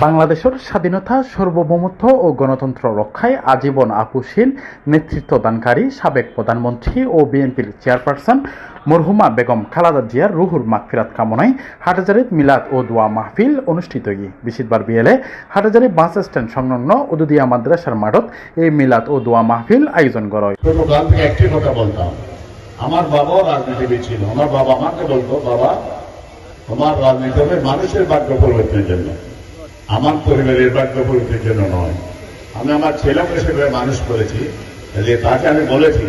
বাংলাদেশের স্বাধীনতা, সার্বভৌমত্ব ও গণতন্ত্র রক্ষায় আজীবন আপোষহীন নেতৃত্বদানকারী সাবেক প্রধানমন্ত্রী ও বিএনপির চেয়ারপারসন মরহুমা বেগম খালেদা জিয়ার রুহুর মাগফিরাত কামনায় হাটহাজারীত মিলাদ ও দোয়া মাহফিল অনুষ্ঠিত বৃহস্পতিবার বিকেলে হাটহাজারী বাস স্ট্যান্ড সংলগ্ন উদুদিয়া মাদ্রাসার মাঠত এই মিলাদ ও দোয়া মাহফিল আয়োজন করা হয়। ছোটকাল থেকে একটি কথা বলতাম, আমার বাবাও রাজনীতিবিদ ছিল। আমার বাবা আমাকে বলতো, বাবা তোমার রাজনীতি হবে মানুষের ভাগ্য পরিবর্তনের জন্য, আমার পরিবারের ভাগ্য পরিবর্তনের জন্য নয়। আমি আমার ছেলেকে সেভাবে মানুষ করেছি যে তাকে আমি বলেছি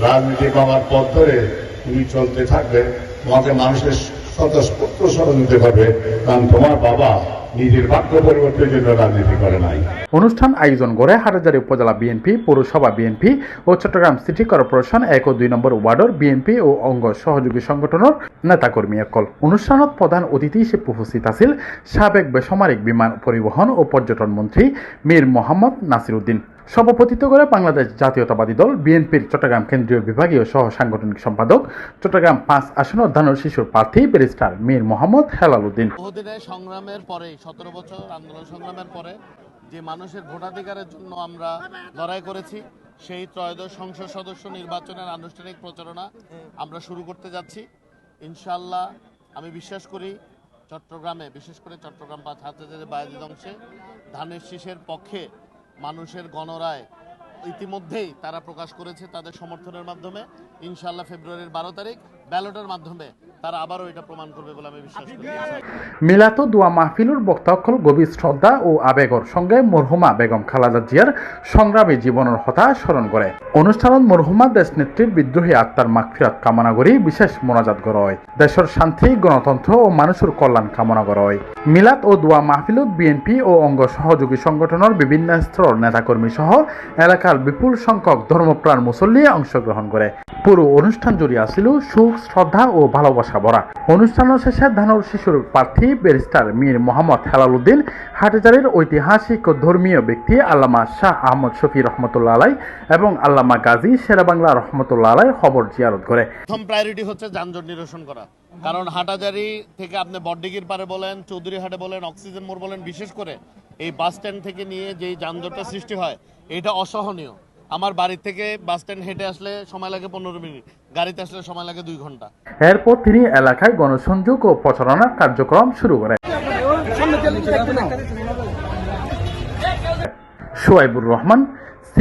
রাজনীতি আমার পথ ধরে তুমি চলতে থাকবে, তোমাকে মানুষের স্বতঃস্ফূর্ত সহযোগিতা করবে, কারণ তোমার বাবা নিজের ভাগ্য পরিবর্তনের জন্য রাজনীতি করে নাই। অনুষ্ঠান আয়োজন করে হাটহাজারী উপজেলা বিএনপি, পৌরসভা বিএনপি ও চট্টগ্রাম সিটি কর্পোরেশন 1 ও 2 নম্বর ওয়ার্ডের বিএনপি ও অঙ্গ সহযোগী সংগঠনের নেতাকর্মী একল। অনুষ্ঠানত প্রধান অতিথি হিসেবে উপস্থিত আছিল সাবেক বেসামরিক বিমান পরিবহন ও পর্যটন মন্ত্রী মীর মোহাম্মদ নাসির উদ্দিন। সভাপতিত্ব করে বাংলাদেশ জাতীয়তাবাদী দল বিএনপির চট্টগ্রাম কেন্দ্রীয় বিভাগীয় সহ সাংগঠনিক সম্পাদক, চট্টগ্রাম 5 আসনের ধানের শিশুর প্রার্থী ব্যারিস্টার মীর মোহাম্মদ হেলাল উদ্দিন। বহুদিনের সংগ্রামের পরে, 17 বছর আন্দোলন সংগ্রামের পরে যে মানুষের ভোটাধিকারের জন্য আমরা লড়াই করেছি, সেই ত্রয়োদশ সংসদ সদস্য নির্বাচনের আনুষ্ঠানিক প্রচারণা আমরা শুরু করতে যাচ্ছি ইনশাআল্লাহ। আমি বিশ্বাস করি চট্টগ্রামে, বিশেষ করে চট্টগ্রাম 5 হাজারের বাইরের অংশে ধানের শীষের পক্ষে মানুষের গণরায় ইতিমধ্যেই তারা প্রকাশ করেছে তাদের সমর্থনের মাধ্যমে। ইনশাআল্লাহ ফেব্রুয়ারির 12 তারিখ ব্যালটের মাধ্যমে তারা আবারও এটা প্রমাণ করবে বলে আমি বিশ্বাস করি। মিলাদ ও দোয়া মাহফিলুর বক্তাসকল গভীর শ্রদ্ধা ও আবেগর সঙ্গে মরহুমা বেগম খালেদা জিয়ার সংগ্রামী জীবনের কথা স্মরণ করে। অনুষ্ঠানত মরহুমা দেশ নেত্রীর বিদ্রোহী আত্মার মাগফিরাত কামনা করি বিশেষ মোনাজাত করা হয়। দেশের শান্তি, গণতন্ত্র ও মানুষের কল্যাণ কামনা করা হয়। মিলাদ ও দোয়া মাহফিলত বিএনপি ও অঙ্গ সহযোগী সংগঠনের বিভিন্ন স্তরের নেতাকর্মী সহ এলাকার বিপুল সংখ্যক ধর্মপ্রাণ মুসল্লি অংশগ্রহণ করে। পুরো অনুষ্ঠান জুড়ে আসিল সুখ, শ্রদ্ধা ও ভালোবাসা ভরা। অনুষ্ঠানের শেষে ধানের শিশুর প্রার্থী ব্যারিস্টার মীর মোহাম্মদ হেলাল উদ্দিন হাটহাজারীর ঐতিহাসিক ও ধর্মীয় ব্যক্তি আল্লামা শাহ আহমদ শফি রহমতুল্লাহ আলাই এবং আল্লামা গাজী শেরেবাংলা রহমতুল্লাহ আলাই খবর জিয়ারত করে। প্রথম প্রায়োরিটি হচ্ছে যানজট নিরসন করা, কারণ হাটহাজারী থেকে আপনি বড়দিঘির পারে বলেন, চৌধুরীহাটে বলেন, অক্সিজেন মোড় বলেন, বিশেষ করে এই বাস স্ট্যান্ড থেকে নিয়ে যেই যানজটটা সৃষ্টি হয় এটা অসহনীয়। আমার বাড়ি থেকে বাস স্ট্যান্ড হেঁটে আসলে সময় লাগে 15 মিনিট, গাড়িতে আসলে সময় লাগে 2 ঘন্টা। এরপর তিনি এলাকায় গণসংযোগ ও প্রচারণার কার্যক্রম শুরু করেন। সোয়াইবুর রহমান, C+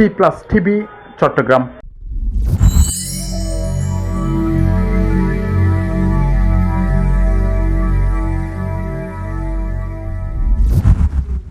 টিভি, চট্টগ্রাম।